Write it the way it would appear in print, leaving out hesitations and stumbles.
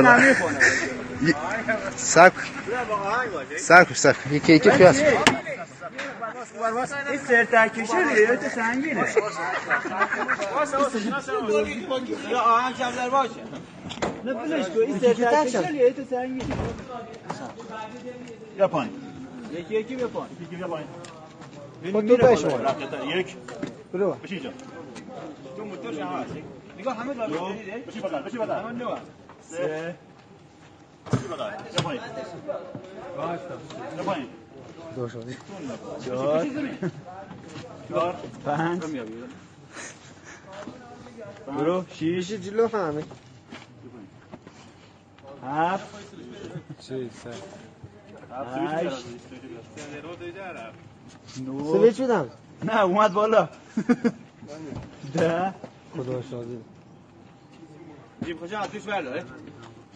نمیخونه سک یکی پیاس این سرتکیشه لیه تو سنگینه یا آهنگ کمتر باشه نه بلش کن این سرتکیشه لیه تو سنگینه یا پایین یکی بیا پایین بیا پایین تو بهش مون یک برو بشین جا تو موتور شما هستی نگاه همه دارو بشین بغل همه نوه سه بشین بغل یا پایین یا پایین دو شدی چهار پنج برو شیش جلو همه هفت نو سویچ بدم نه اومد بالا ده خدا شاهده جیب خوشم از توش برداره